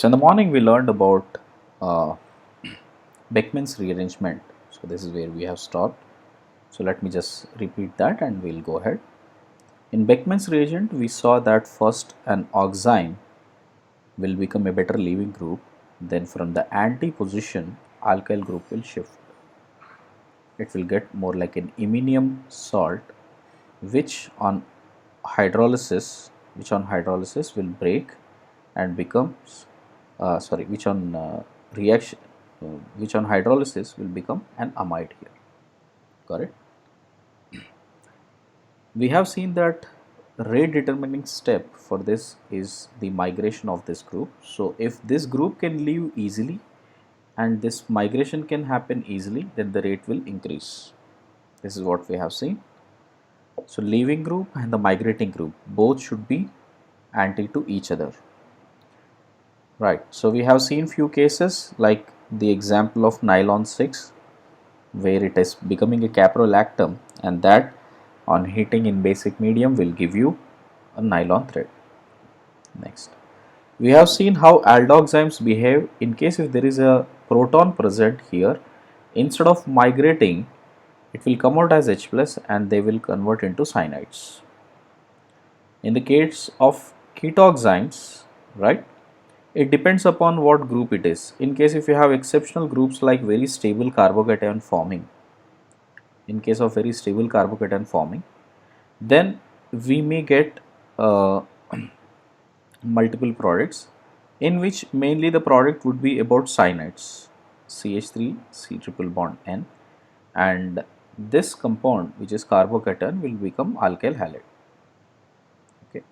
So in the morning we learned about uh, Beckmann's rearrangement. So this is where we have stopped. So let me just repeat that and we'll go ahead. In Beckmann's reagent we saw that first an oxime will become a better leaving group, then from the anti position alkyl group will shift. It will get more like an iminium salt which on hydrolysis will break and becomes which on reaction which on hydrolysis will become an amide here. Correct. We have seen that rate determining step for this is the migration of this group. So if this group can leave easily and this migration can happen easily, then the rate will increase. This is what we have seen. So leaving group and the migrating group both should be anti to each other. Right. So we have seen few cases like the example of nylon 6 where it is becoming a caprolactam, and that on heating in basic medium will give you a nylon thread. Next, we have seen how aldoxymes behave in case if there is a proton present here. Instead of migrating, it will come out as H plus and they will convert into cyanides. In the case of ketoxymes, right, it depends upon what group it is. In case if you have exceptional groups like very stable carbocation forming, in case of very stable carbocation forming, then we may get multiple products in which mainly the product would be about cyanides, CH3 C triple bond N, and this compound which is carbocation will become alkyl halide. Okay.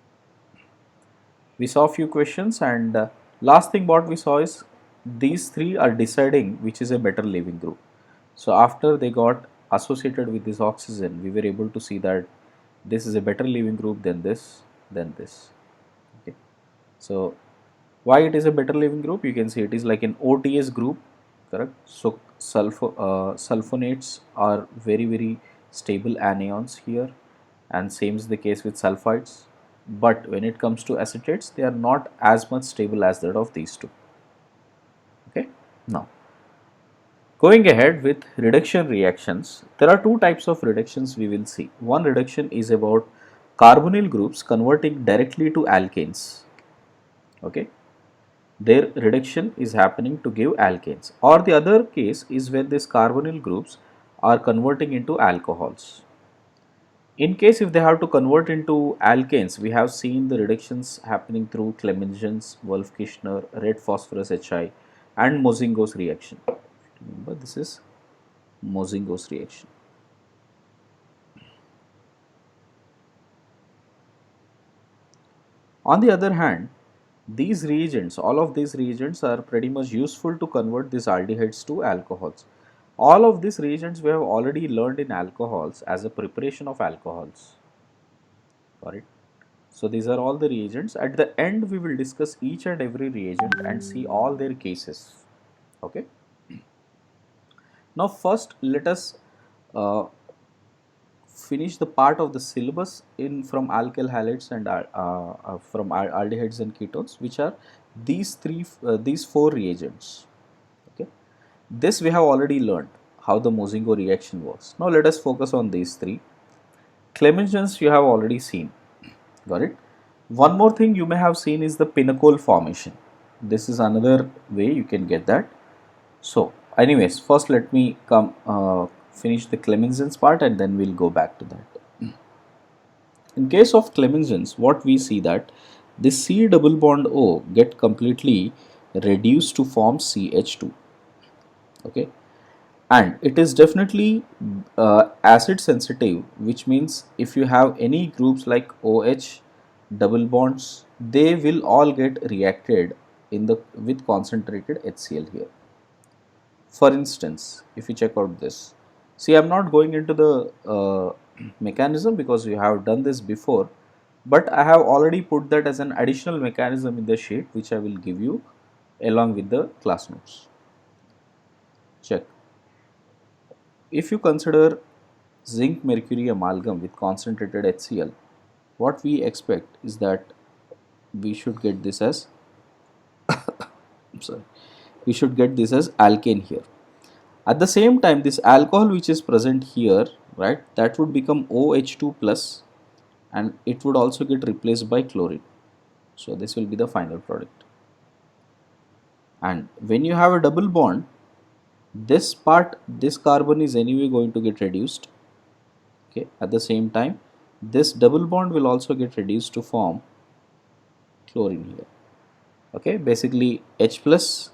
We saw a few questions, and last thing what we saw is these three are deciding which is a better leaving group. So after they got associated with this oxygen, we were able to see that this is a better leaving group than this, than this. Okay. So why it is a better leaving group? You can see it is like an OTS group, correct? So sulfonates are very stable anions here, and same is the case with sulfides. But when it comes to acetates, they are not as much stable as that of these two. Okay. Now, going ahead with reduction reactions, there are two types of reductions we will see. One reduction is about carbonyl groups converting directly to alkanes. Okay, their reduction is happening to give alkanes, or the other case is when these carbonyl groups are converting into alcohols. In case if they have to convert into alkanes, we have seen the reductions happening through Clemmensen's, Wolff-Kishner, red phosphorus Hi, and Mozingos reaction. Remember, this is Mozingos reaction. On the other hand, these reagents, all of these reagents are pretty much useful to convert these aldehydes to alcohols. All of these reagents we have already learned in alcohols as a preparation of alcohols. Got it? So these are all the reagents. At the end, we will discuss each and every reagent and see all their cases. Okay. Now first, let us uh, finish the part of the syllabus in from alkyl halides and from aldehydes and ketones, which are these four reagents. Okay, this we have already learned how the Mozingo reaction works. Now let us focus on these three. Clemmensen's you have already seen. Got it. One more thing you may have seen is the pinnacle formation. This is another way you can get that. So anyways, first let me come finish the Clemmensen's part and then we'll go back to that. In case of Clemmensen's, what we see that this C double bond O get completely reduced to form CH2. Okay, and it is definitely acid sensitive, which means if you have any groups like OH double bonds, they will all get reacted in the with concentrated HCl here. For instance, if you check out this, see, I'm not going into the mechanism because we have done this before, but I have already put that as an additional mechanism in the sheet, which I will give you along with the class notes. Check. If you consider zinc mercury amalgam with concentrated HCl, what we expect is that we should get this as sorry, we should get this as alkane here. At the same time, this alcohol which is present here, right, that would become OH2 plus, and it would also get replaced by chlorine. So this will be the final product. And when you have a double bond, this part, this carbon is anyway going to get reduced. Okay, at the same time, this double bond will also get reduced to form chlorine here. Okay, basically H plus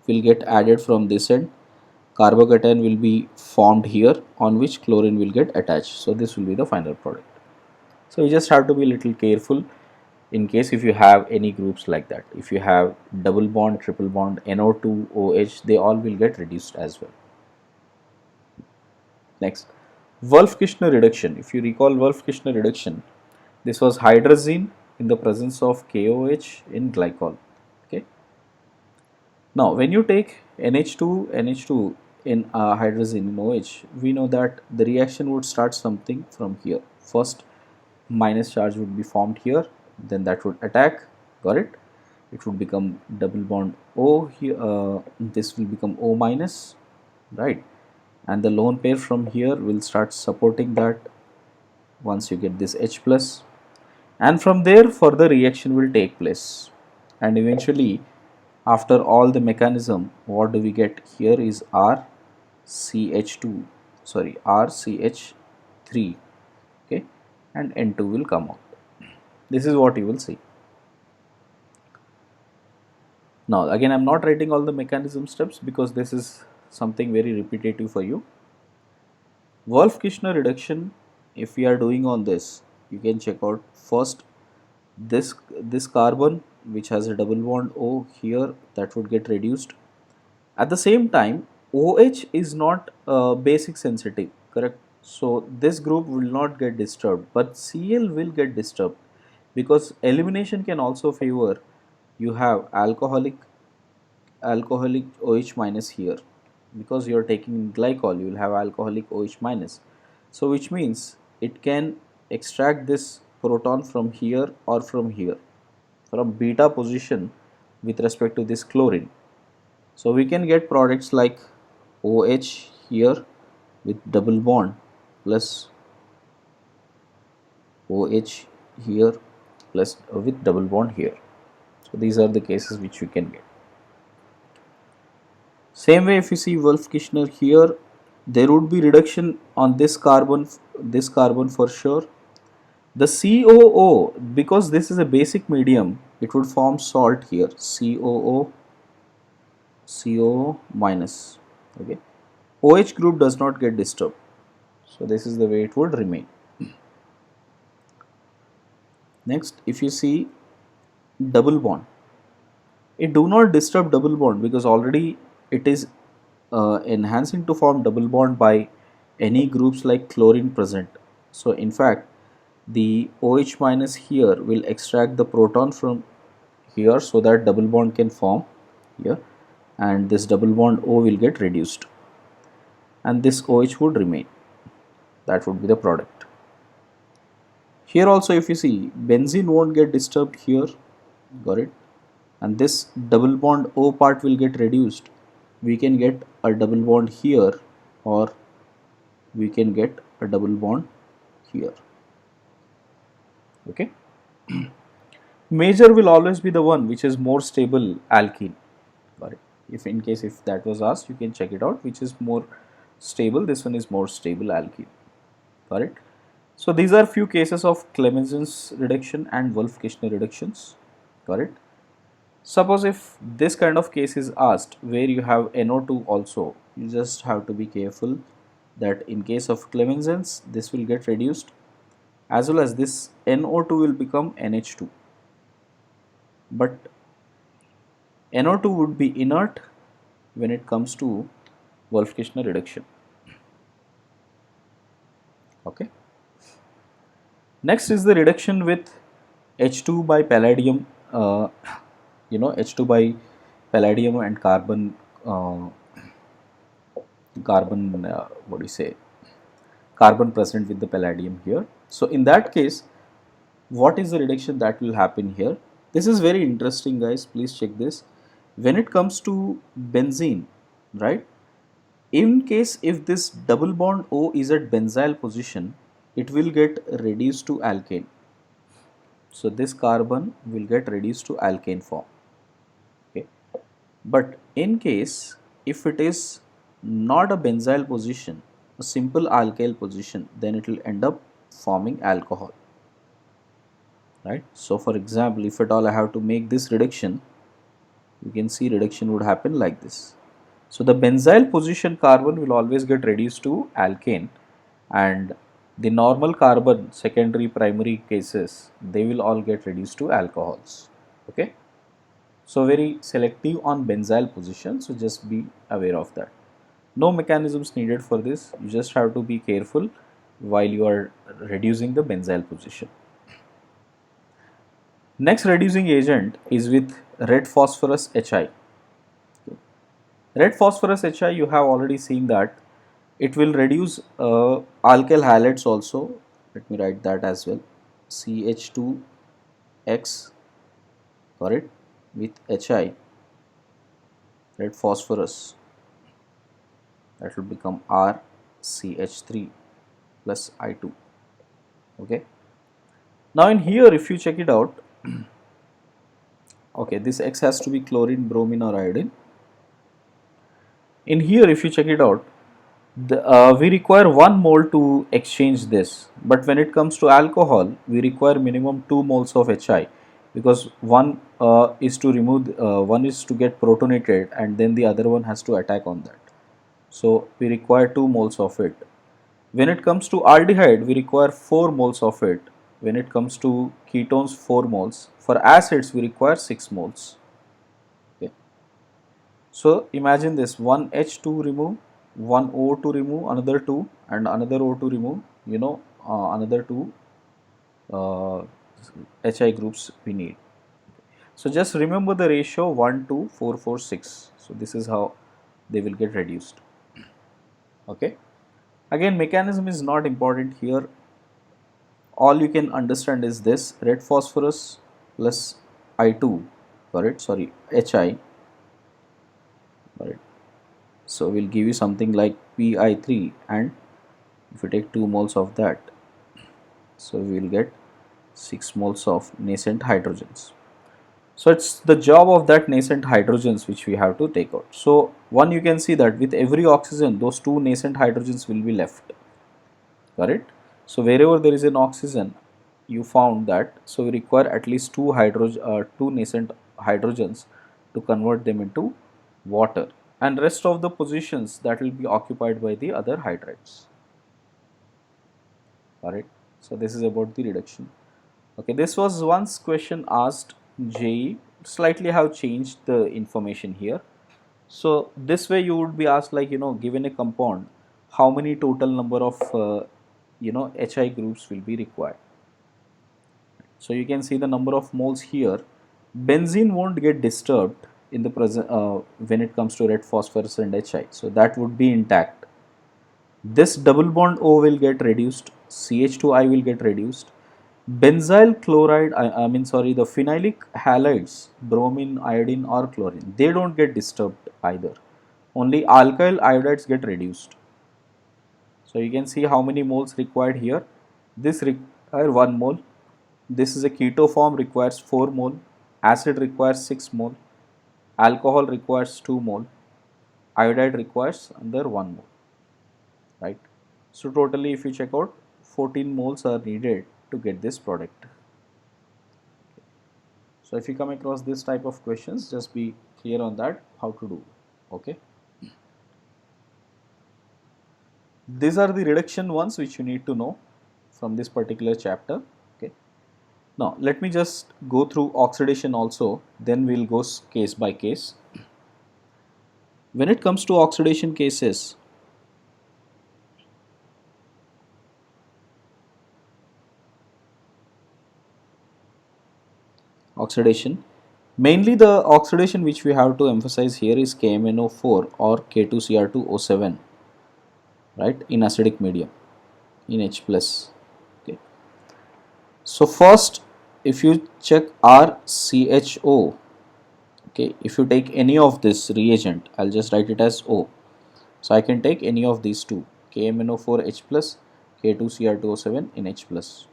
will get added from this end, carbocation will be formed here on which chlorine will get attached. So this will be the final product. So you just have to be a little careful in case if you have any groups like that. If you have double bond, triple bond, NO2, OH, they all will get reduced as well. Next, Wolff-Kishner reduction. If you recall Wolff-Kishner reduction, this was hydrazine in the presence of KOH in glycol. Okay. Now, when you take NH2 in hydrazine in OH, we know that the reaction would start something from here. First, minus charge would be formed here, then that would attack. Got it? It would become double bond O here. This will become O minus, right? And the lone pair from here will start supporting that once you get this H plus, and from there further reaction will take place, and eventually after all the mechanism, what do we get here is RCH2, sorry, RCH3, okay, and N2 will come out. This is what you will see. Now again, I am not writing all the mechanism steps because this is something very repetitive for you. Wolff-Kishner reduction, if we are doing on this, you can check out first this carbon which has a double bond O here, that would get reduced. At the same time, OH is not basic sensitive, correct? So this group will not get disturbed, but Cl will get disturbed because elimination can also favor you have alcoholic OH minus here, because you are taking glycol, you will have alcoholic OH minus. So which means it can extract this proton from here or from here, from beta position with respect to this chlorine. So we can get products like OH here with double bond plus OH here plus with double bond here. So these are the cases which we can get. Same way, if you see Wolff-Kishner here, there would be reduction on this carbon for sure. The COO, because this is a basic medium, it would form salt here, COO minus. Okay, OH group does not get disturbed, so this is the way it would remain. Next, if you see double bond, it do not disturb double bond because already it is enhancing to form double bond by any groups like chlorine present. So in fact, the OH minus here will extract the proton from here so that double bond can form here, and this double bond O will get reduced and this OH would remain. That would be the product. Here also, if you see, benzene won't get disturbed here, got it, and this double bond O part will get reduced. We can get a double bond here or we can get a double bond here. Okay. Major will always be the one which is more stable alkene. Got it. If that was asked, you can check it out, which is more stable. This one is more stable alkene. Got it. So these are few cases of Clemmensen's reduction and Wolff-Kishner reductions. Got it. Suppose if this kind of case is asked where you have NO2 also, you just have to be careful that in case of Clemmensen's, this will get reduced, as well as this NO2 will become NH2. But NO2 would be inert when it comes to Wolff-Kishner reduction. Okay. Next is the reduction with H2 by palladium. H2 by palladium and carbon. Carbon present with the palladium here. So in that case, what is the reduction that will happen here? This is very interesting, guys. Please check this. When it comes to benzene, right, in case if this double bond O is at benzyl position, it will get reduced to alkane. So this carbon will get reduced to alkane form. Okay. But in case if it is not a benzyl position, a simple alkyl position, then it will end up forming alcohol. Right. So for example, if at all I have to make this reduction, you can see reduction would happen like this. So the benzyl position carbon will always get reduced to alkane, and the normal carbon secondary primary cases, they will all get reduced to alcohols. Okay. So very selective on benzyl position, so just be aware of that. No mechanisms needed for this, you just have to be careful while you are reducing the benzyl position. Next reducing agent is with red phosphorus Hi. Red phosphorus Hi, you have already seen that it will reduce alkyl halides also. Let me write that as well. CH2X, correct, with Hi, red phosphorus, that will become RCH3 plus I2. Okay. Now in here, if you check it out, okay, this X has to be chlorine, bromine or iodine. In here, if you check it out, we require 1 mole to exchange this, but when it comes to alcohol, we require minimum 2 moles of Hi, because one is to remove, one is to get protonated, and then the other one has to attack on that. So we require 2 moles of it. When it comes to aldehyde, we require 4 moles of it. When it comes to ketones, 4 moles. For acids, we require 6 moles. Okay. So imagine this: one H to remove, one O to remove, another 2, and another O to remove, another 2 Hi groups we need. So just remember the ratio 1 to 4, 4, 6. So this is how they will get reduced. Okay. Again, mechanism is not important here. All you can understand is this: red phosphorus plus I2, correct, sorry, Hi, correct. So we'll give you something like Pi3, and if you take 2 moles of that, so we will get 6 moles of nascent hydrogens. So it's the job of that nascent hydrogens which we have to take out. So one, you can see that with every oxygen, those 2 nascent hydrogens will be left, correct. So wherever there is an oxygen, you found that, so we require at least 2 nascent hydrogens to convert them into water, and rest of the positions that will be occupied by the other hydrides. Alright, so this is about the reduction. Okay, this was once question asked JEE, slightly have changed the information here. So this way you would be asked, like, given a compound, how many total number of Hi groups will be required. So you can see the number of moles here. Benzene won't get disturbed in the present when it comes to red phosphorus and Hi, so that would be intact. This double bond O will get reduced, CH2I will get reduced. Benzyl chloride, the phenylic halides, bromine, iodine or chlorine, they don't get disturbed either. Only alkyl iodides get reduced. So you can see how many moles required here. This require 1 mole. This is a keto form, requires 4 mole. Acid requires 6 mole. Alcohol requires 2 mole. Iodide requires under 1 mole. Right. So totally, if you check out, 14 moles are needed to get this product. So if you come across this type of questions, just be clear on that, how to do. Okay. These are the reduction ones which you need to know from this particular chapter. Okay. Now let me just go through oxidation also, then we'll go case by case. When it comes to oxidation cases, mainly the oxidation which we have to emphasize here is KMnO4 or K2Cr2O7, right, in acidic medium, in H plus. Okay. So first, if you check RCHO, Okay, if you take any of this reagent, I'll just write it as O. So I can take any of these two, KMnO4H plus, K2Cr2O7 in H plus,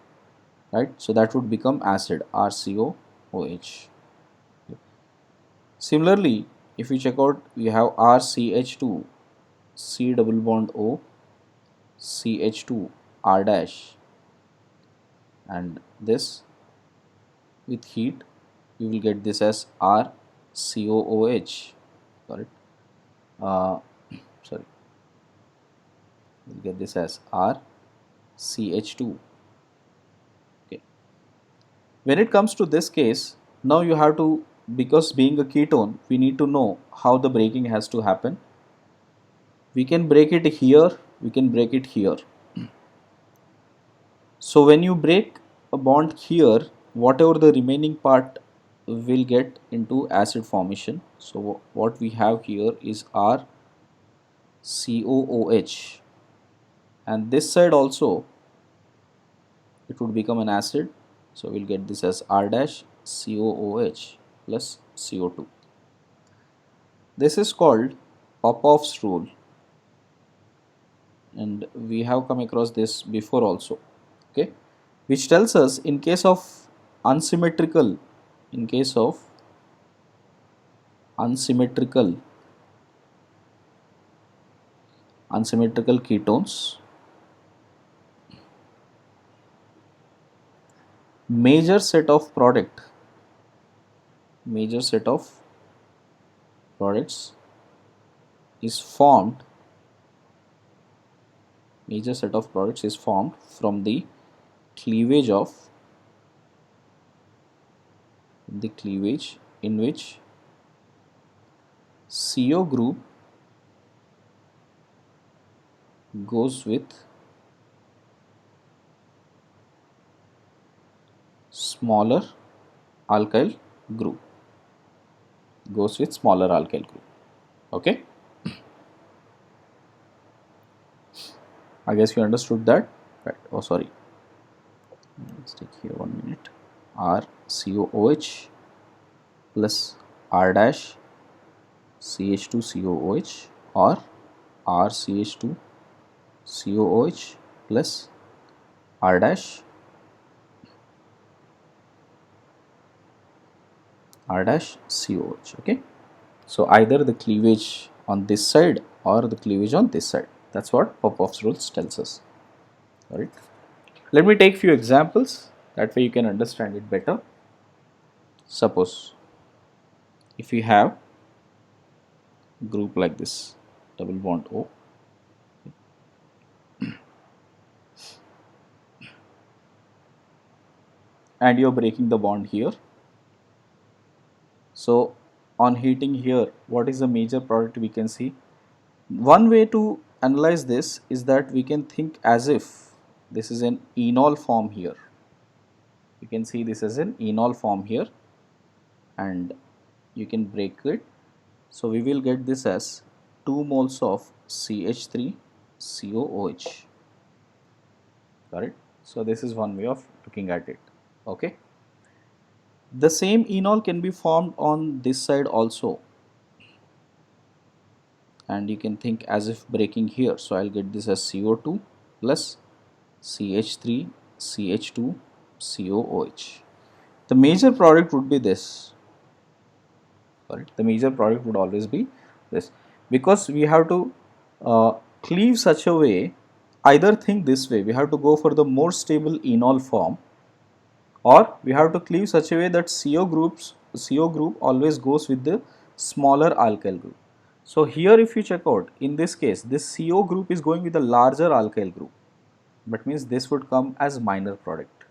right? So that would become acid, RCOOH. Similarly, if you check out, we have RCH2, C double bond O, CH2, R dash, and this with heat, we will get this as RCOOH. Correct? Sorry, we'll get this as RCH2. Okay. When it comes to this case, now you have to, because being a ketone, we need to know how the breaking has to happen. We can break it here, we can break it here. So when you break a bond here, whatever the remaining part will get into acid formation. So what we have here is RCOOH, and this side also it would become an acid. So we'll get this as R dash COOH plus CO2. This is called Popoff's rule, and we have come across this before also. Okay, which tells us in case of unsymmetrical, in case of unsymmetrical ketones, major set of products is formed, from the cleavage in which CO group goes with smaller alkyl group, okay. I guess you understood that, right? Oh, sorry, let's take here 1 minute. RCOOH plus R dash CH2COOH or RCH2COOH plus R dash COOH. Okay, so either the cleavage on this side or the cleavage on this side. That's what Popoff's rules tells us. All right, let me take few examples, that way you can understand it better. Suppose if we have group like this, double bond O, and you're breaking the bond here. So on heating here, what is the major product we can see? One way to analyze this is that we can think as if this is an enol form here. You can see this as an enol form here, and you can break it. So we will get this as 2 moles of CH3COOH. Correct? So this is one way of looking at it. Okay. The same enol can be formed on this side also, and you can think as if breaking here. So I'll get this as CO2 plus CH3 CH2 COOH. The major product would be this. Correct? The major product would always be this, because we have to cleave such a way. Either think this way, we have to go for the more stable enol form, or we have to cleave such a way that CO group always goes with the smaller alkyl group. So here if you check out, in this case this CO group is going with a larger alkyl group, but means this would come as minor product,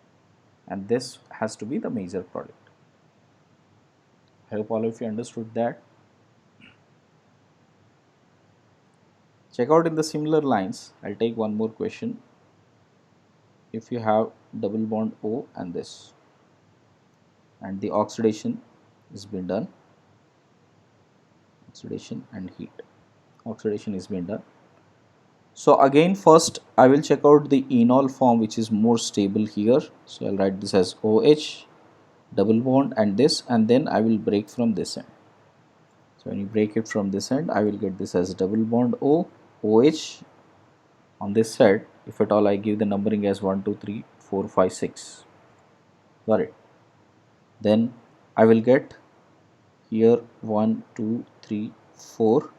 and this has to be the major product. I hope all of you understood that. Check out in the similar lines. I'll take one more question. If you have double bond O and this, and the oxidation is been done, oxidation and heat, oxidation is been done. So again, first I will check out the enol form which is more stable here. So I'll write this as OH double bond and this, and then I will break from this end. So when you break it from this end, I will get this as double bond O, OH on this side. If at all I give the numbering as 1, 2, 3, 4, 5, 6. Got it. Then I will get here 1, 2, 3, 4,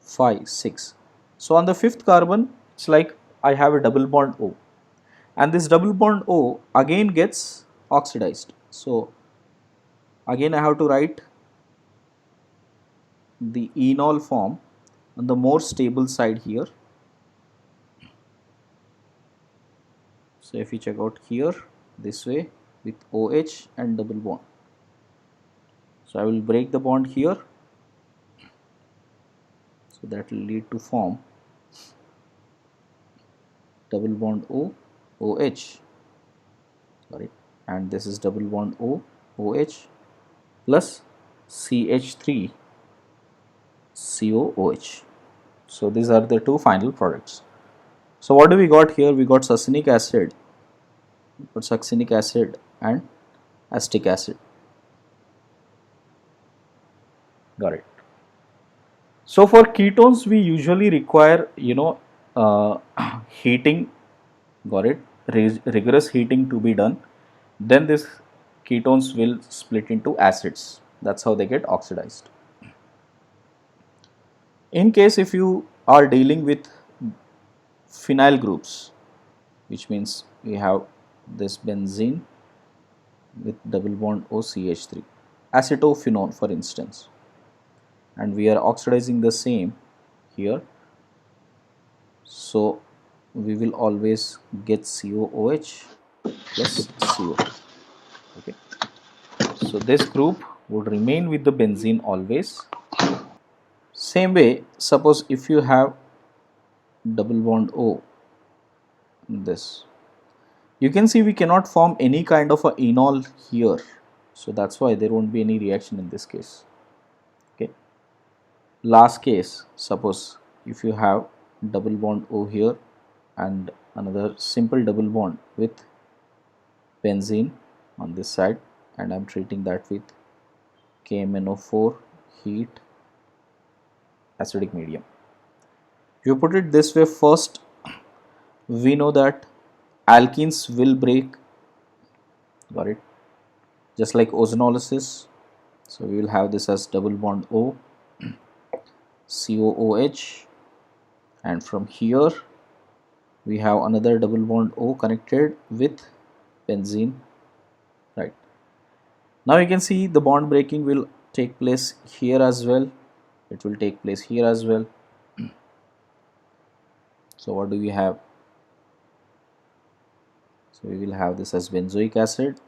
5, 6. So on the fifth carbon, it's like I have a double bond O, and this double bond O again gets oxidized. So again I have to write the enol form on the more stable side here. So if you check out here this way with OH and double bond. So I will break the bond here. So that will lead to form double bond O, OH. Sorry, and this is double bond O, OH plus CH3 COOH. So these are the two final products. So what do we got here? We got succinic acid, and acetic acid. Got it. So for ketones, we usually require heating. Got it. Rigorous heating to be done. Then this ketones will split into acids. That's how they get oxidized. In case if you are dealing with phenyl groups, which means we have this benzene with double bond OCH3, acetophenone for instance, and we are oxidizing the same here, so we will always get COOH plus CO. Okay, so this group would remain with the benzene always. Same way, suppose if you have double bond O, this, you can see we cannot form any kind of a enol here, so that's why there won't be any reaction in this case. Okay, last case, suppose if you have double bond O here and another simple double bond with benzene on this side, and I'm treating that with KMnO4 heat acidic medium. If you put it this way, first we know that alkenes will break, got it, just like ozonolysis. So we will have this as double bond O, COOH, and from here we have another double bond O connected with benzene, right. Now you can see the bond breaking will take place here as well, it will take place here as well. So what do we have? So we will have this as benzoic acid,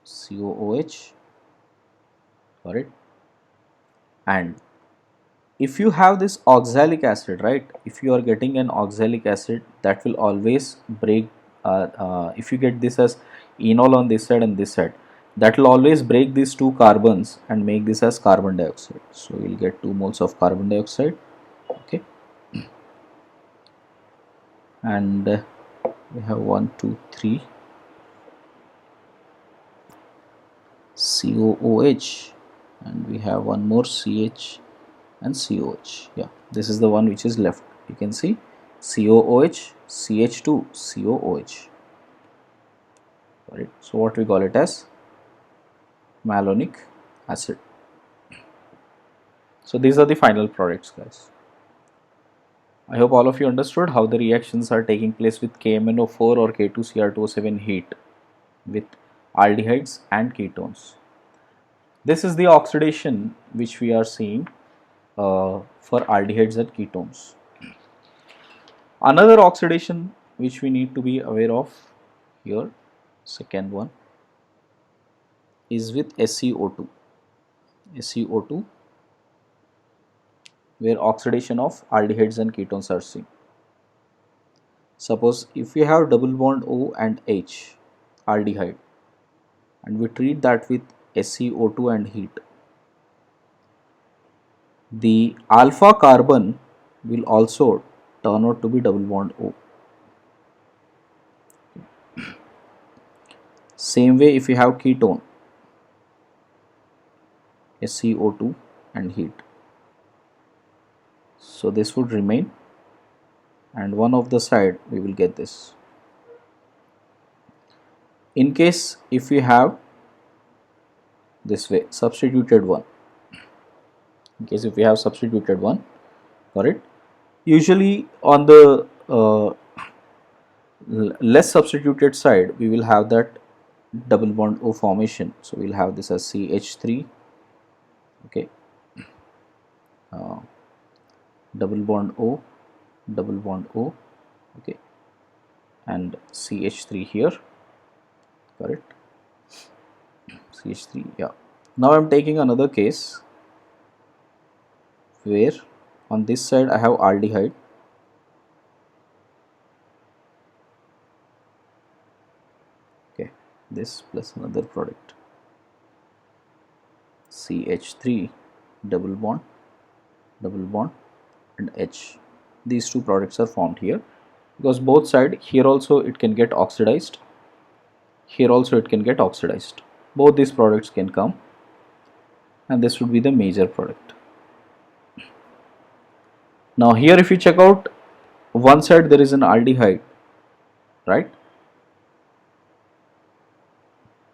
COOH, got it. And if you have this oxalic acid, right, if you are getting an oxalic acid, that will always break, if you get this as enol on this side and this side, that will always break these two carbons and make this as carbon dioxide. So we will get 2 moles of carbon dioxide. Okay, and we have 1, 2, 3 COOH, and we have one more CH and COH. Yeah, this is the one which is left. You can see COOH, CH2, COOH. Right. So what we call it as malonic acid. So these are the final products, guys. I hope all of you understood how the reactions are taking place with KMnO4 or K2Cr2O7 heat with aldehydes and ketones. This is the oxidation which we are seeing for aldehydes and ketones. Another oxidation which we need to be aware of here, second one, is with SeO2. SeO2, where oxidation of aldehydes and ketones are seen. Suppose if we have double bond O and H, aldehyde, and we treat that with SeO2 and heat, the alpha carbon will also turn out to be double bond O. Same way if you have ketone, SeO2, and heat. So this would remain, and one of the side we will get this. In case if we have this way substituted one, in case if we have substituted one for it, usually on the less substituted side we will have that double bond O formation. So we'll have this as CH3, okay, double bond O, double bond O, okay, and CH3 here, correct, CH3, yeah. Now I'm taking another case where on this side I have aldehyde, okay, this plus another product CH3, double bond and H. These two products are formed here because both side, here also it can get oxidized, here also it can get oxidized. Both these products can come, and this would be the major product. Now here if you check out, one side there is an aldehyde, right?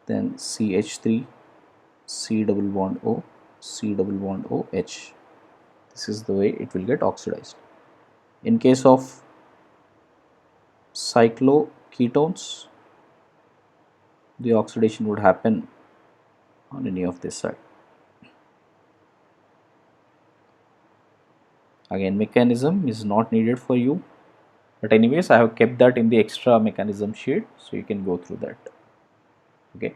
Then CH3, C double bond O, C double bond O, H. This is the way it will get oxidized. In case of cycloketones, the oxidation would happen on any of this side. Again, mechanism is not needed for you, but anyways I have kept that in the extra mechanism sheet, so you can go through that. Okay,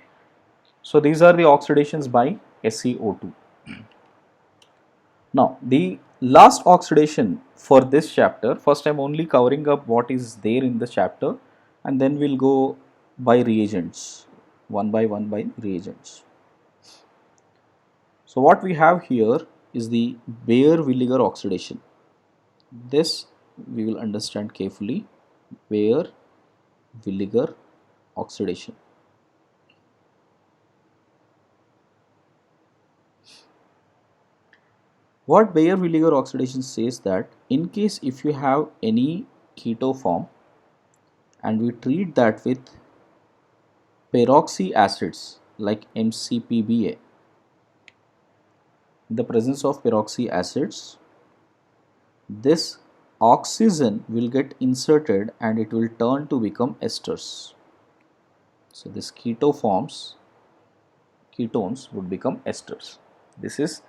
so these are the oxidations by SeO2. Now the last oxidation for this chapter, first I am only covering up what is there in the chapter, and then we'll go by reagents, one by reagents. So what we have here is the Baeyer-Villiger oxidation. This we will understand carefully. Baeyer-Villiger oxidation. What Baeyer-Villiger oxidation says that in case if you have any keto form and we treat that with peroxy acids like MCPBA, in the presence of peroxy acids, this oxygen will get inserted and it will turn to become esters. So this ketones would become esters. This is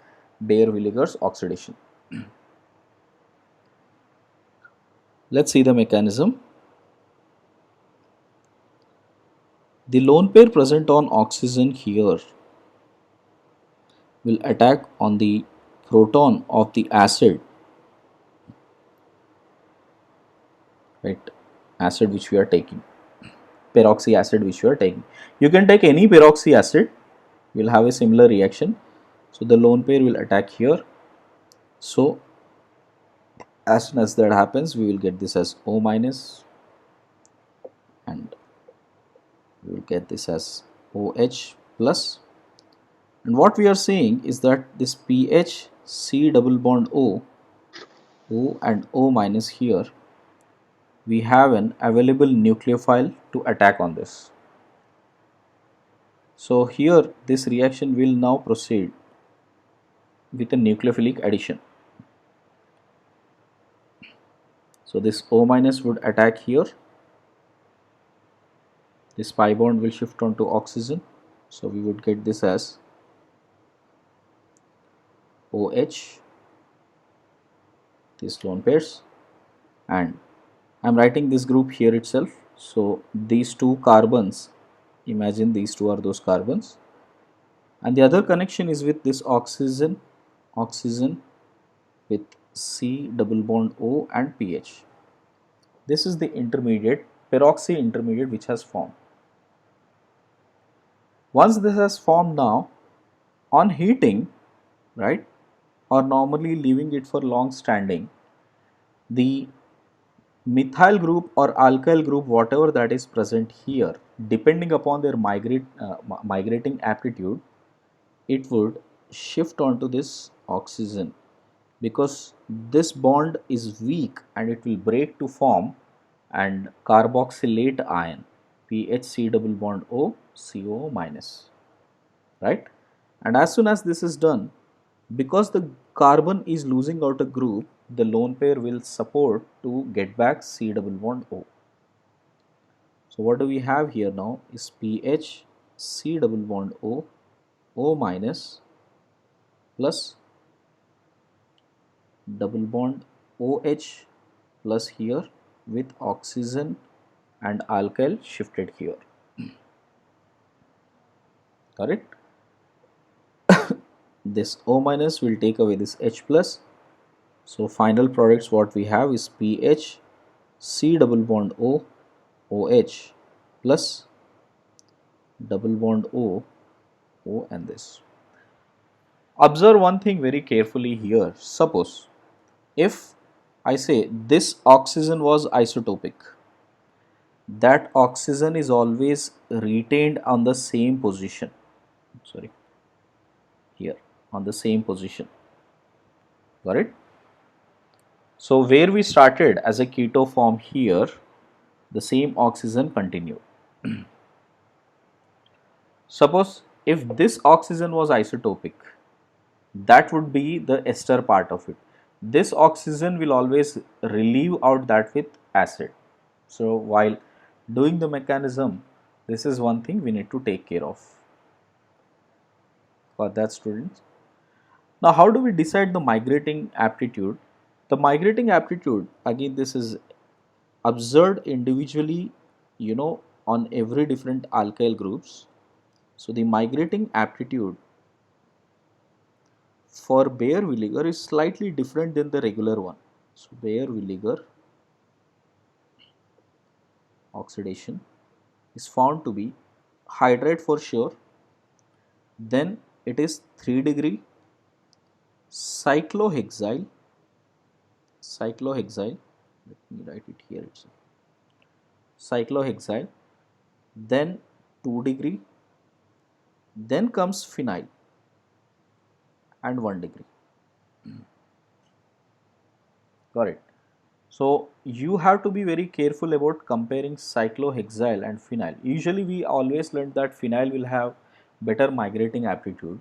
Baeyer-Villiger's oxidation. Let's see the mechanism. The lone pair present on oxygen here will attack on the proton of the acid, right? Acid which we are taking, peroxy acid which we are taking. You can take any peroxy acid, you will have a similar reaction. So the lone pair will attack here. So as soon as that happens, we will get this as O minus, and we will get this as OH plus. And what we are saying is that this pH C double bond O and O minus here, we have an available nucleophile to attack on this. So here this reaction will now proceed with a nucleophilic addition. So this O minus would attack here. This pi bond will shift on to oxygen. So we would get this as OH, these lone pairs, and I am writing this group here itself. So these two carbons, imagine these two are those carbons, and the other connection is with this oxygen with C double bond O and pH. This is the intermediate, peroxy intermediate, which has formed. Once this has formed, now on heating, right, or normally leaving it for long standing, the methyl group or alkyl group, whatever that is present here, depending upon their migrating aptitude, it would shift onto this oxygen, because this bond is weak and it will break to form and carboxylate ion, PHC double bond O, CO minus, right? And as soon as this is done, because the carbon is losing out a group, the lone pair will support to get back C double bond O. So what do we have here now is PH C double bond O, O minus plus double bond OH plus here with oxygen and alkyl shifted here. Correct? This O minus will take away this H plus. So final products what we have is PH C double bond O, OH plus double bond O, O and this. Observe one thing very carefully here. Suppose if I say this oxygen was isotopic, that oxygen is always retained on the same position. Sorry, here on the same position. Got it? So where we started as a keto form here, the same oxygen continued. Suppose if this oxygen was isotopic, that would be the ester part of it. This oxygen will always relieve out that with acid. So while doing the mechanism, this is one thing we need to take care of. For that, students. Now how do we decide the migrating aptitude? The migrating aptitude, again, this is observed individually, on every different alkyl groups. So the migrating aptitude for Baeyer-Villiger is slightly different than the regular one. So Baeyer-Villiger oxidation is found to be hydride for sure, then it is 3 degree cyclohexyl, let me write it here itself, cyclohexyl, then 2 degree, then comes phenyl and 1 degree. Got it? So you have to be very careful about comparing cyclohexyl and phenyl. Usually we always learn that phenyl will have better migrating aptitude,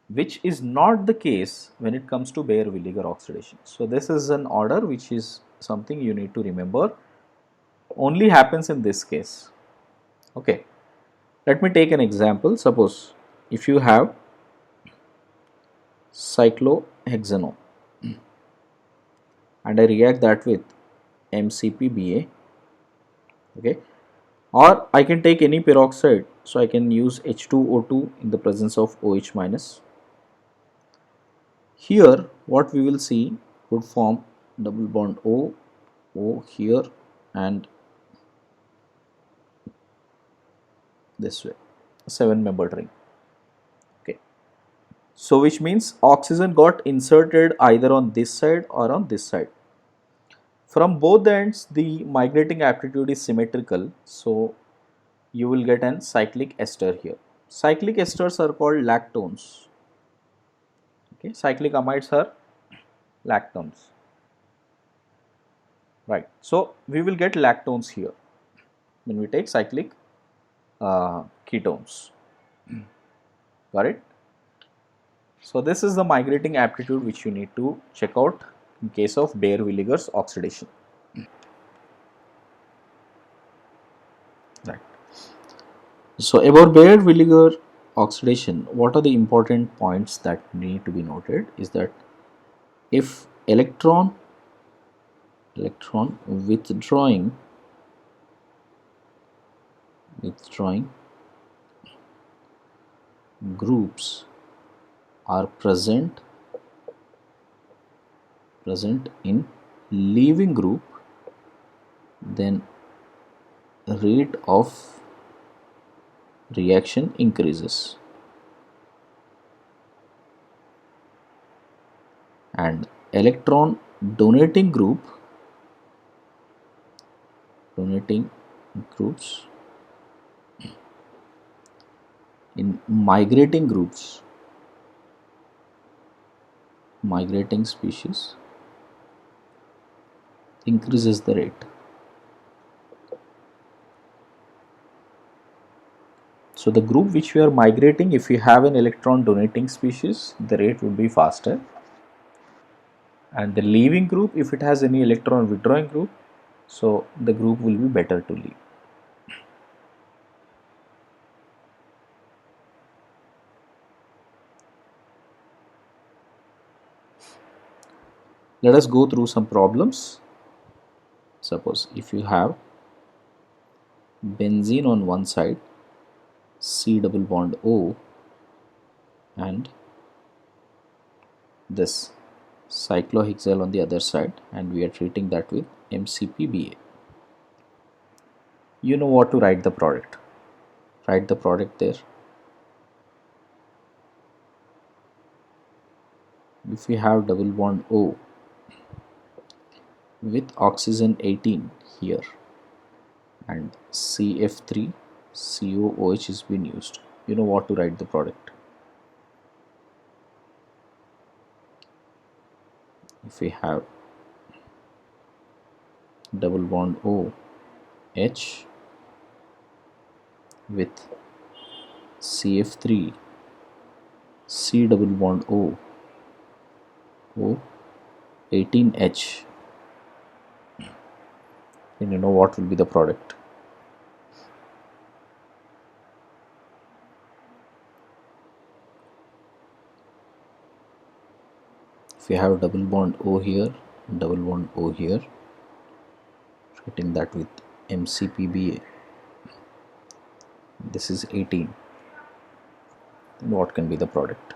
which is not the case when it comes to Baeyer-Villiger oxidation. So this is an order which is something you need to remember, only happens in this case. Okay, let me take an example. Suppose if you have cyclohexanone and I react that with MCPBA, okay, or I can take any peroxide, so I can use H2O2 in the presence of OH minus. Here what we will see would form double bond O, O here and this way, 7-membered ring. Okay, so which means oxygen got inserted either on this side or on this side. From both the ends the migrating aptitude is symmetrical, so you will get an cyclic ester here. Cyclic esters are called lactones. Okay, cyclic amides are lactones, right? So we will get lactones here when we take cyclic ketones. Got it? So this is the migrating aptitude which you need to check out in case of Baeyer-Villiger's oxidation. Right. So about Baeyer-Villiger oxidation, what are the important points that need to be noted is that if electron withdrawing groups are present in leaving group, then rate of reaction increases, and electron donating groups in migrating groups migrating species increases the rate. So the group which we are migrating, if we have an electron donating species, the rate would be faster. And the leaving group, if it has any electron withdrawing group, so the group will be better to leave. Let us go through some problems. Suppose if you have benzene on one side, C double bond O, and this cyclohexyl on the other side, and we are treating that with MCPBA. You know what to write the product. Write the product there. If we have double bond O with oxygen 18 here and CF3 COOH has been used, you know what to write the product. If we have double bond O H with CF3 C double bond O 18H, and you know what will be the product. If you have double bond O here, double bond O here, writing that with MCPBA, this is 18, then what can be the product?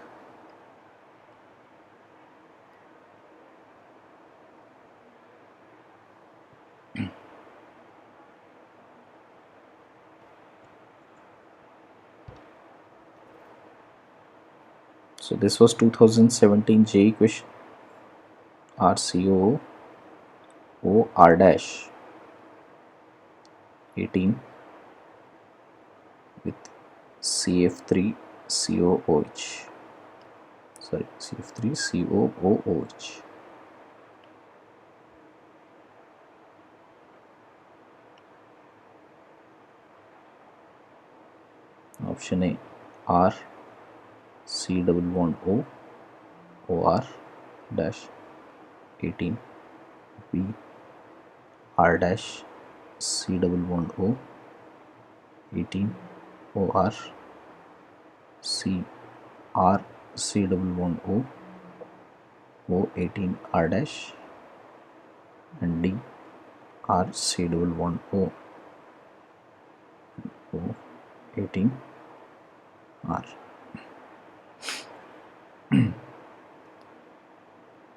So this was 2017 JEE question. RCOO R dash 18 with CF3 COOH, sorry, CF3 COOH. Option A, R C double bond O OR dash 18, B R dash C double bond O 18 OR, C R C double bond O 18 R dash, and D R C double bond O 18 R.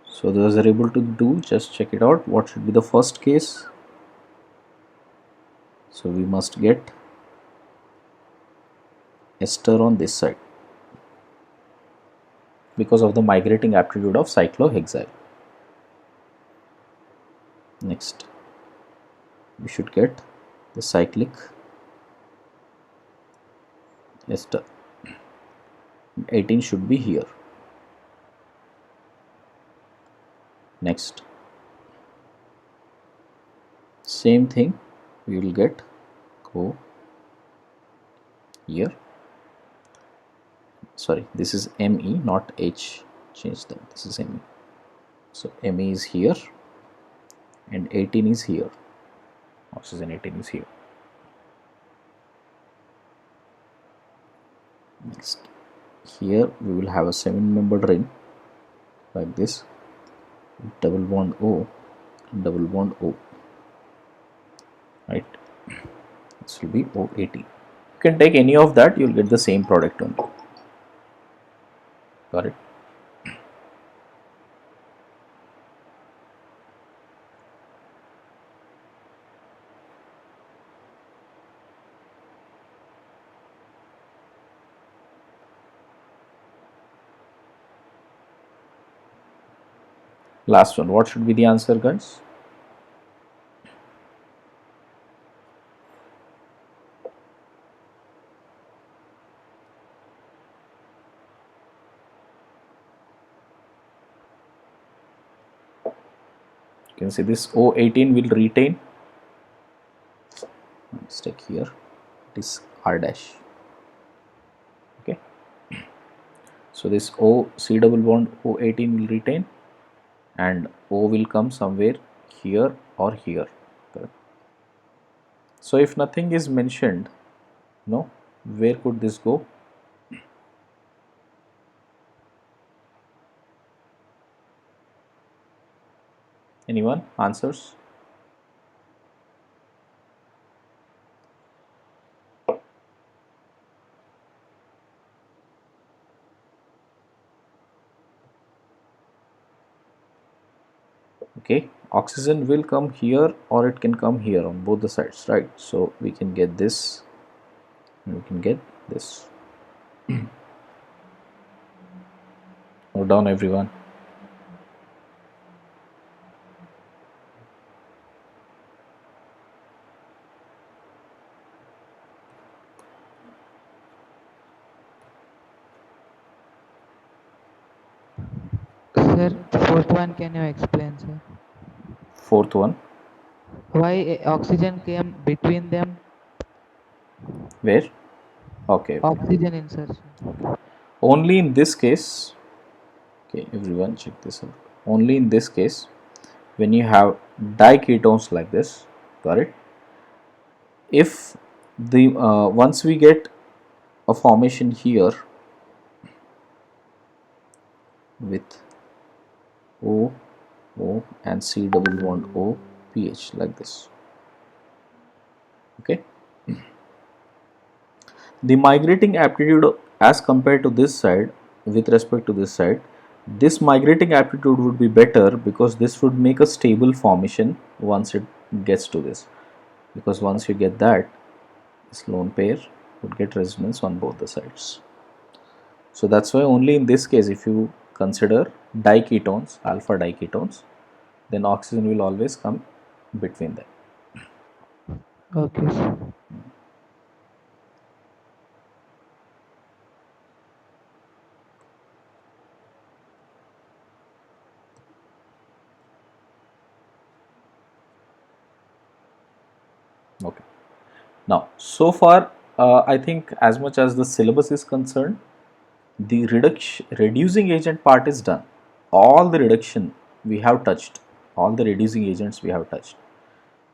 So those are able to do, just check it out. What should be the first case? So we must get ester on this side because of the migrating aptitude of cyclohexyl. Next, we should get the cyclic ester. 18 should be here. Next, same thing we will get, go here. Sorry, this is ME, not H. Change that. This is ME. So ME is here and 18 is here. Oxygen 18 is here. Next, here we will have a 7-membered ring like this, double bond O, double bond O, right? This will be O18. You can take any of that, you will get the same product only. Got it? Last one, what should be the answer, guys? You can see this O18 will retain, let's take here, it is R dash. Okay, so this O C double bond O18 will retain, and O will come somewhere here or here. Correct. So if nothing is mentioned, no, where could this go? Anyone? Answers? Okay, oxygen will come here or it can come here on both the sides, right? So we can get this and we can get this. Note down, everyone. Sir, fourth one, can you explain, sir? Fourth one, Why oxygen came between them? where? Okay, okay. Oxygen insertion. Only in this case, okay, everyone check this out. Only in this case, when you have diketones like this, got it? If the once we get a formation here with O, O and C double bond O, pH like this. Okay, the migrating aptitude as compared to this side, with respect to this side, this migrating aptitude would be better because this would make a stable formation once it gets to this, because once you get that, this lone pair would get resonance on both the sides. So that's why only in this case, if you consider diketones, alpha diketones, then oxygen will always come between them. Okay, sir. Okay. Now, so far, I think as much as the syllabus is concerned, the reducing agent part is done. All the reduction we have touched, all the reducing agents we have touched.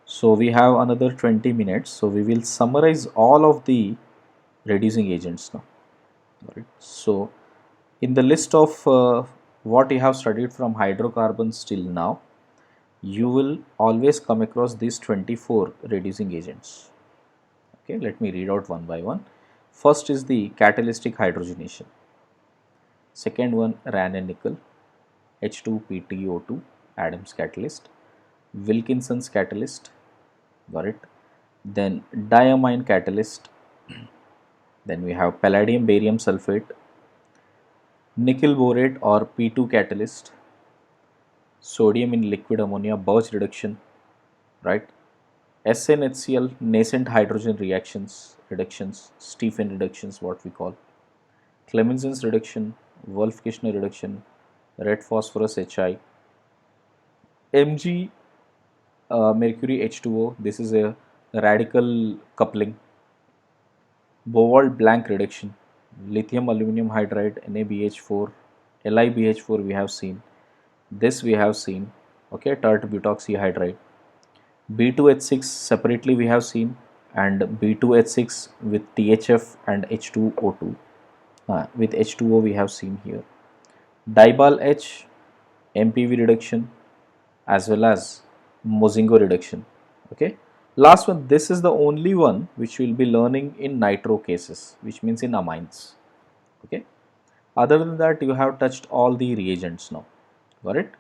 So we have another 20 minutes. So we will summarize all of the reducing agents now. Right. So in the list of what you have studied from hydrocarbons till now, you will always come across these 24 reducing agents. Okay, let me read out one by one. First is the catalytic hydrogenation. Second one, Rann nickel, H2PtO2, Adams catalyst, Wilkinson's catalyst, got it. Then diamine catalyst. Then we have palladium barium sulfate, nickel borate or P2 catalyst, sodium in liquid ammonia Birch reduction, right? SNHCl nascent hydrogen reductions, Stephen reductions, what we call, Clemenson's reduction, Wolff-Kishner reduction, red phosphorus HI, Mg mercury H2O. This is a radical coupling, Bowold blank reduction, lithium aluminum hydride NaBH4, LiBH4 we have seen, this we have seen, okay, tert butoxyhydride, B2H6 separately we have seen, and B2H6 with THF and H2O2, with H2O we have seen here, Dibal H, MPV reduction, as well as Mozingo reduction. Okay, last one, this is the only one which we will be learning in nitro cases, which means in amines. Okay, other than that you have touched all the reagents now, got it.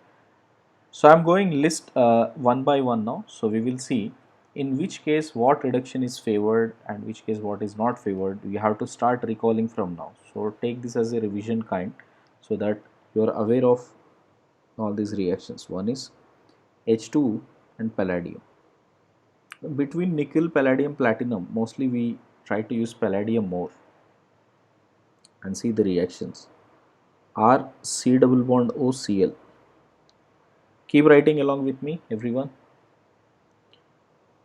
So I'm going list one by one now. So we will see in which case what reduction is favored and which case what is not favored. We have to start recalling from now. So take this as a revision kind so that you are aware of all these reactions. One is H2 and palladium. Between nickel, palladium, platinum, mostly we try to use palladium more and see the reactions. R C double bond O Cl, Keep writing along with me, everyone.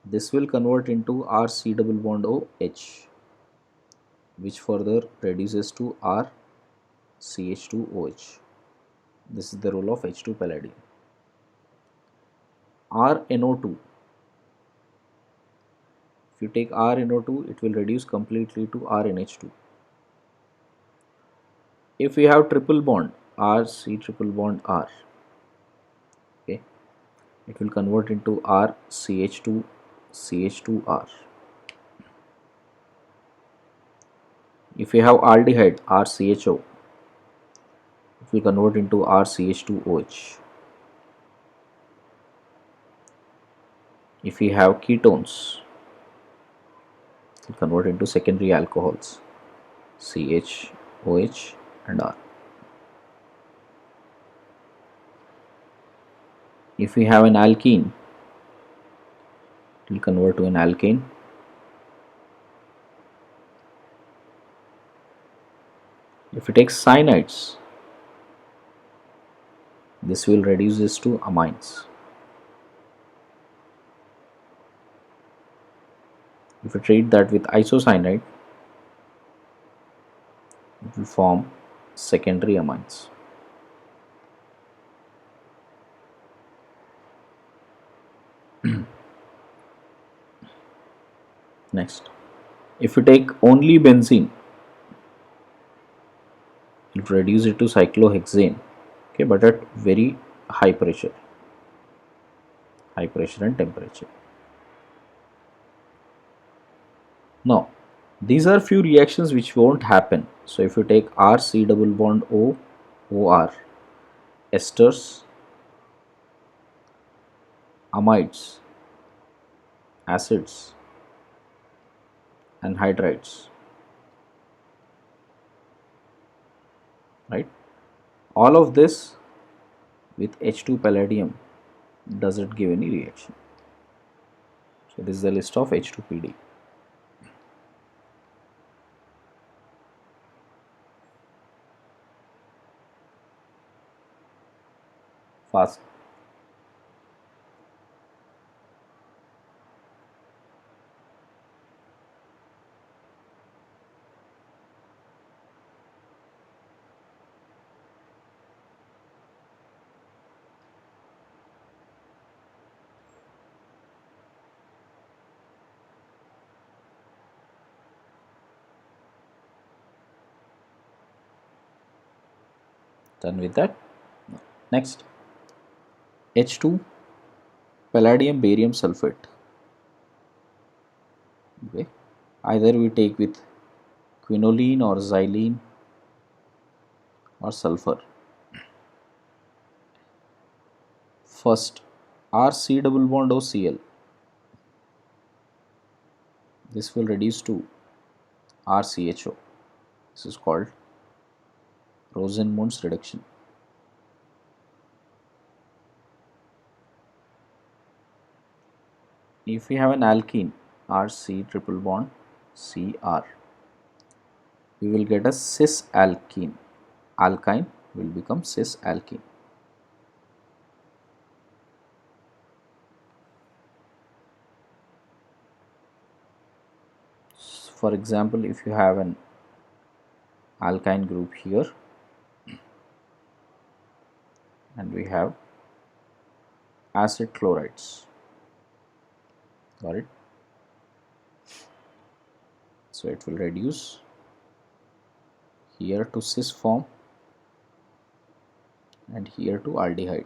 This will convert into RC double bond OH, which further reduces to RCH2OH. This is the role of H2 palladium. RNO2. If you take RNO2, it will reduce completely to RNH2. If we have triple bond, RC triple bond R, okay, it will convert into RCH2 CH2R. If we have aldehyde RCHO, it will convert into RCH2OH. If we have ketones, it will convert into secondary alcohols CHOH and R. If we have an alkene, it will convert to an alkane. If we take cyanides, this will reduce this to amines. If we treat that with isocyanide, it will form secondary amines. Next, if we take only benzene, it will reduce it to cyclohexane, okay, but at very high pressure and temperature. Now, these are few reactions which won't happen. So if you take RC double bond O, OR, esters, amides, acids, and hydrides, right? All of this with H2 palladium doesn't give any reaction. So this is the list of H2PD. Fast. Done with that. Next, H2 palladium barium sulfate. Okay, either we take with quinoline or xylene or sulfur. First, RC double bond OCl. This will reduce to RCHO. This is called Rosenmund's reduction. If we have an alkene, RC triple bond CR, we will get a cis alkene. Alkyne will become cis alkene. For example, if you have an alkyne group here and we have acid chlorides, got it? So it will reduce here to cis form and here to aldehyde.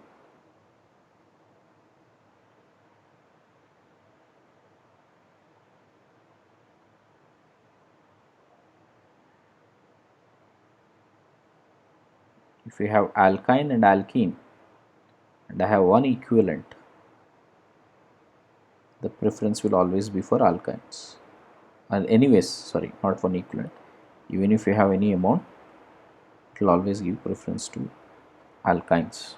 If we have alkyne and alkene and I have one equivalent, the preference will always be for alkynes. And anyways, sorry, not one equivalent. Even if you have any amount, it will always give preference to alkynes.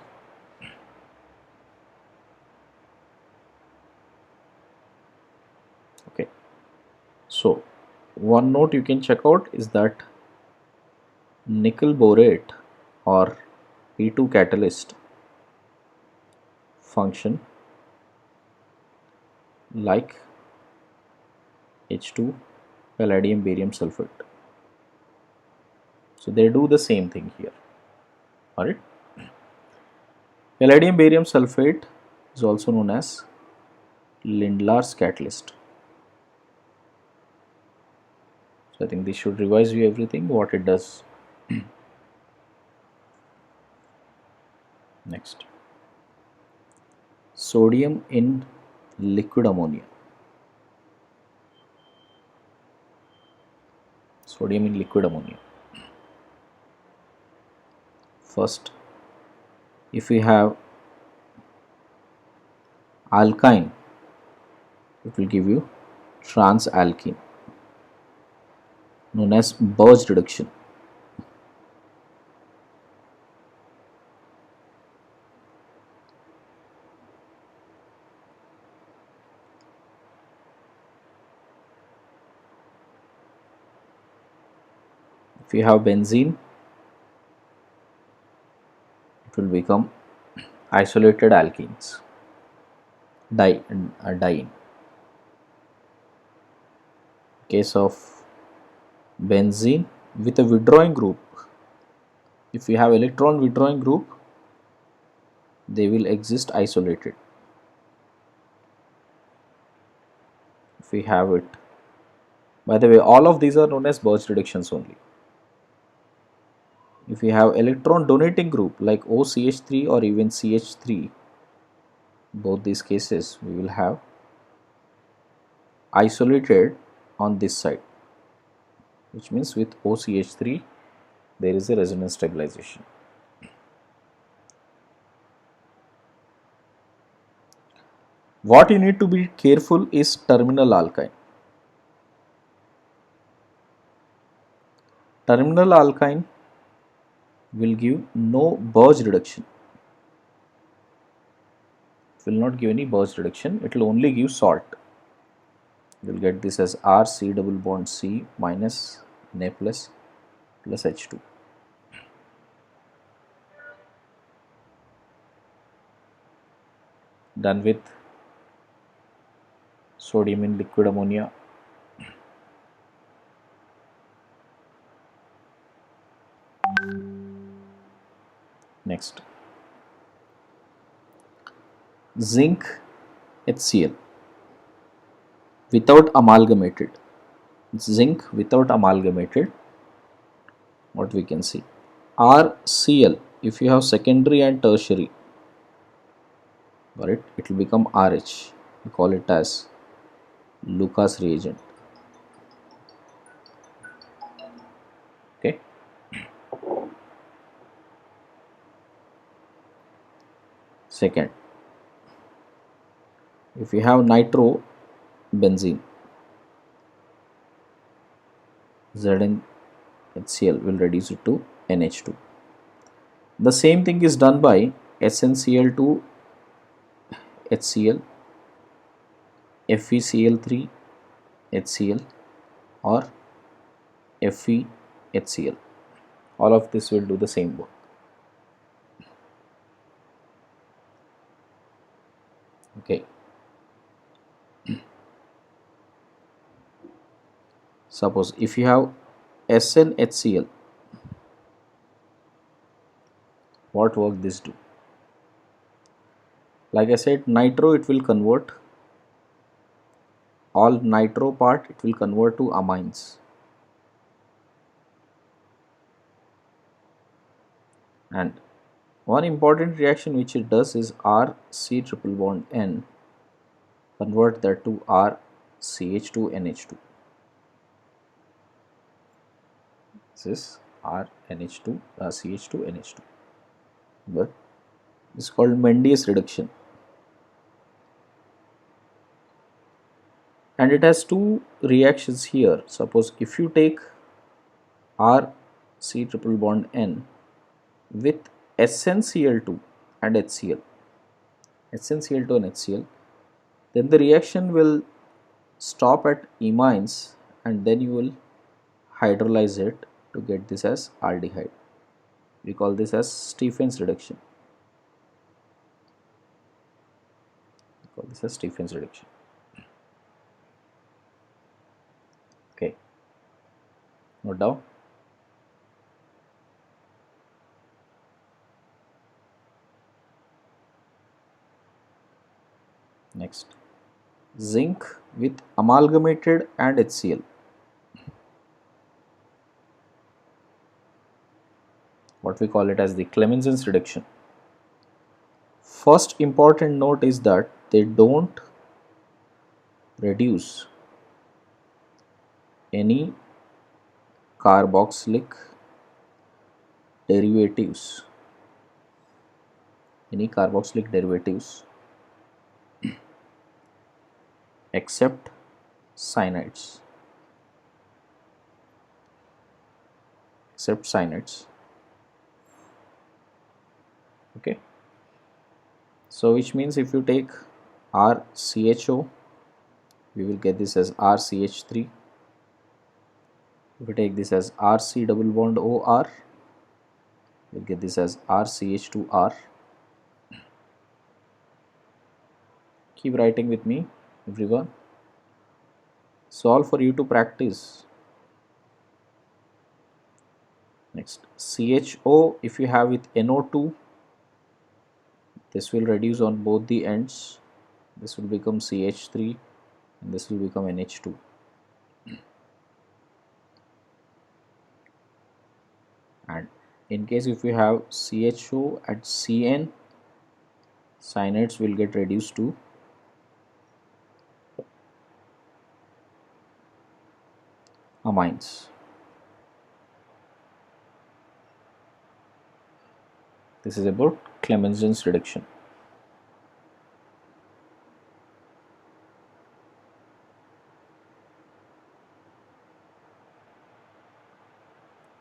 Okay, so one note you can check out is that nickel borate or P2 catalyst function like H2 palladium barium sulfate. So they do the same thing here. Alright. Palladium barium sulfate is also known as Lindlar's catalyst. So I think this should revise you everything what it does. Next, sodium in liquid ammonia. Sodium in liquid ammonia. First, if we have alkyne, it will give you transalkene known as Birch reduction. If you have benzene, it will become isolated alkenes, diene. Case of benzene with a withdrawing group, if we have electron withdrawing group, they will exist isolated. If we have it, by the way, all of these are known as Birch reductions only. If we have electron donating group like OCH3 or even CH3, both these cases we will have isolated on this side, which means with OCH3 there is a resonance stabilization. What you need to be careful is terminal alkyne. Terminal alkyne will give no Birch reduction. It will not give any Birch reduction, it will only give salt. You will get this as RC double bond C minus Na plus H2. Done with sodium in liquid ammonia. Next, zinc HCl without amalgamated. Zinc without amalgamated, what we can see, RCl, if you have secondary and tertiary, right, it will become RH. We call it as Lucas reagent. Okay. Second, if you have nitrobenzene, ZnHCl will reduce it to NH2. The same thing is done by SnCl2 HCl, FeCl3 HCl or FeHCl. All of this will do the same work. Okay. Suppose if you have SnHCl, what work this do? Like I said, nitro it will convert, all nitro part it will convert to amines. And one important reaction which it does is RC triple bond N, convert that to RCH2NH2. This is RNH2, CH2NH2. But this is called Mendius reduction. And it has two reactions here. Suppose if you take RC triple bond N with SnCl2 and HCl, SnCl2 and HCl, then the reaction will stop at imines and then you will hydrolyze it to get this as aldehyde. We call this as Stephen's reduction. Call this as Stephen's reduction. Okay, note down. Next, zinc with amalgamated and HCl. What we call it as the Clemenson's reduction. First important note is that they don't reduce any carboxylic derivatives, except cyanides, okay. So which means if you take RCHO, we will get this as RCH3. If we take this as RC double bond OR, we'll get this as RCH2R. Keep writing with me, everyone. Solve for you to practice. Next, CHO, if you have with NO2, this will reduce on both the ends. This will become CH3 and this will become NH2. And in case if you have CHO at CN, cyanides will get reduced to amines. This is about Clemenson's reduction.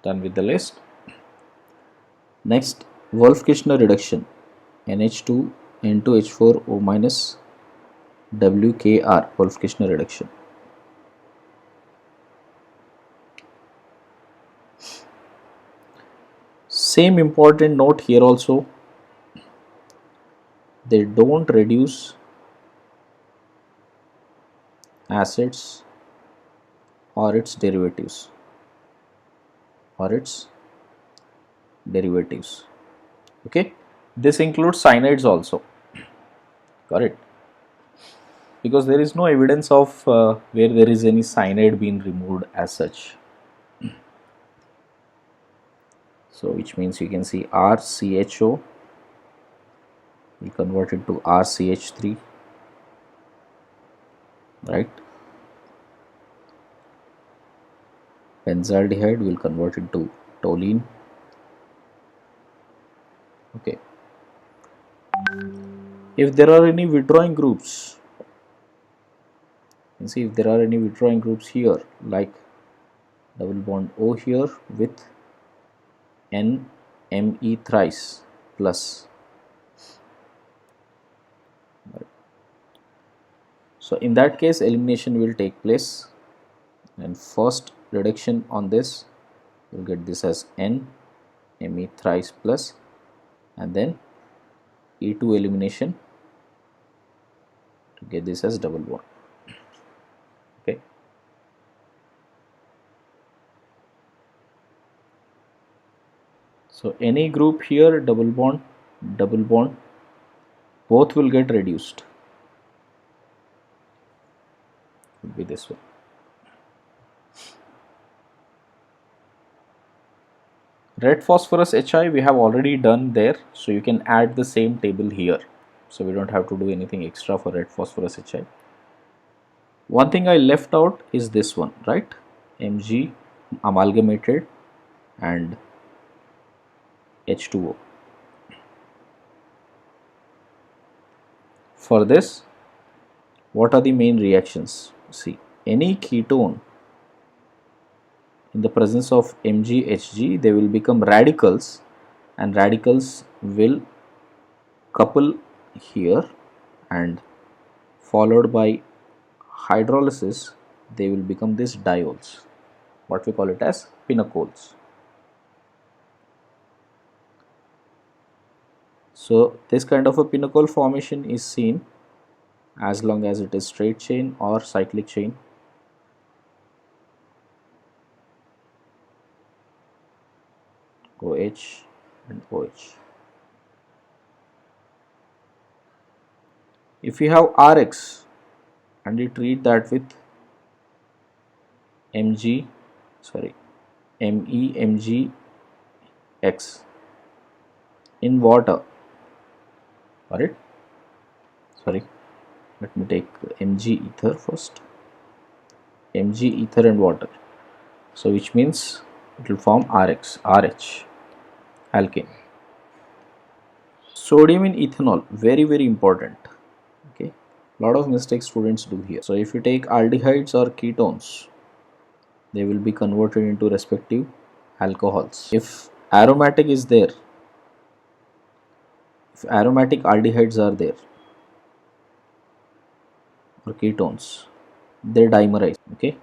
Done with the list. Next, Wolff-Kishner reduction, NH2 N2H4O minus WKR, Wolff-Kishner reduction. Same important note here also, they don't reduce acids or its derivatives. Okay, this includes cyanides also. Got it? Because there is no evidence of where there is any cyanide being removed as such. So which means you can see RCHO, we convert it to RCH3, right? Benzaldehyde will convert it to toluene. Okay. If there are any withdrawing groups, you can see if there are any withdrawing groups here, like double bond O here with NMe thrice plus. So in that case, elimination will take place, and first reduction on this, we'll get this as NMe thrice plus, and then E2 elimination to get this as double bond. Okay. So any group here, double bond, both will get reduced. Will be this one. Red phosphorus HI we have already done there, so you can add the same table here. So we don't have to do anything extra for red phosphorus HI. One thing I left out is this one, right? Mg amalgamated and H2O. For this, what are the main reactions? See, any ketone in the presence of MgHg, they will become radicals, and radicals will couple here, and followed by hydrolysis, they will become these diols, what we call it as pinacoles. So this kind of a pinnacle formation is seen as long as it is straight chain or cyclic chain. OH and OH. If you have RX and you treat that with MEMGX, in water, let me take Mg ether first, Mg ether and water, so which means it will form RH alkane. Sodium in ethanol, very important. Okay, lot of mistakes students do here. So if you take aldehydes or ketones, they will be converted into respective alcohols. If aromatic is there, if aromatic aldehydes are there or ketones, they dimerize. Okay,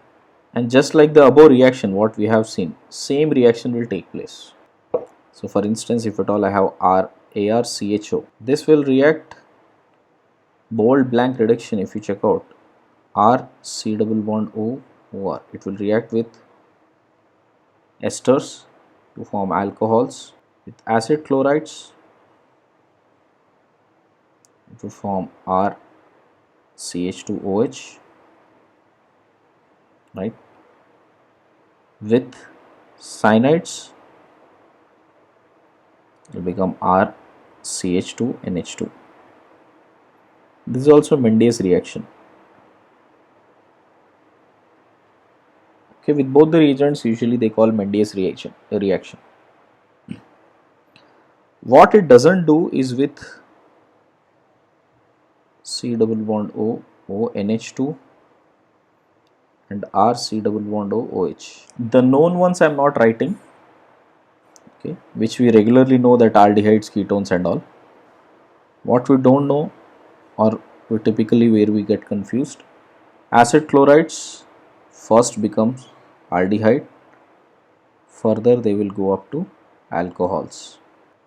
and just like the above reaction what we have seen, same reaction will take place. So for instance, if at all I have ArCHO, this will react bold blank reduction. If you check out RC double bond O OR, it will react with esters to form alcohols. With acid chlorides, it will form RCH2OH, right? With cyanides, it will become RCH2NH2. This is also Mendes reaction. Okay, with both the reagents, usually they call Mendes reaction. What it doesn't do is with C double bond O NH2 and RC double bond OH. The known ones I am not writing, okay, which we regularly know, that aldehydes, ketones and all. What we don't know, or we typically where we get confused, acid chlorides first becomes aldehyde, further they will go up to alcohols.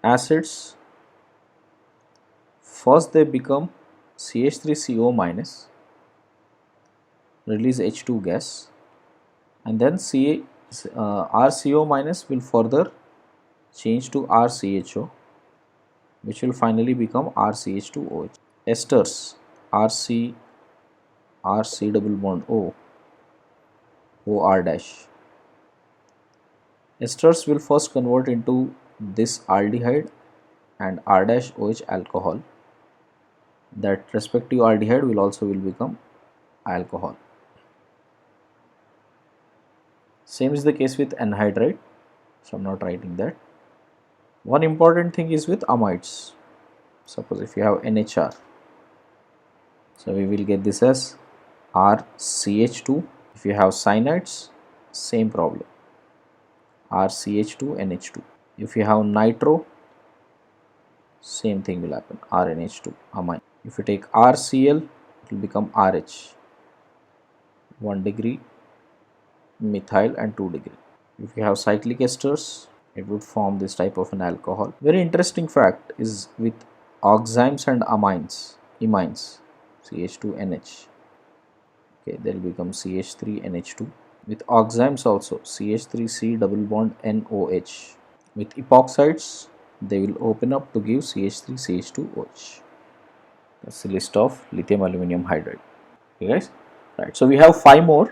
Acids, first they become CH3CO minus, release H2 gas, and then RCO minus will further change to RCHO, which will finally become RCH2OH. Esters, RC double bond O OR dash. Esters will first convert into this aldehyde and R dash OH alcohol. That respective aldehyde will become alcohol. Same is the case with anhydride, so I am not writing that. One important thing is with amides. Suppose if you have NHR, so we will get this as RCH2. If you have cyanides, same problem, RCH2NH2. If you have nitro, same thing will happen, RNH2 amine. If you take RCl, it will become RH, 1 degree methyl and 2 degree. If you have cyclic esters, it would form this type of an alcohol. Very interesting fact is with oximes and imines, CH2NH, okay, they will become CH3NH2. With oximes also, CH3C double bond NOH. With epoxides, they will open up to give CH3CH2OH. That's the list of lithium aluminum hydride. Okay guys, right, so we have 5 more.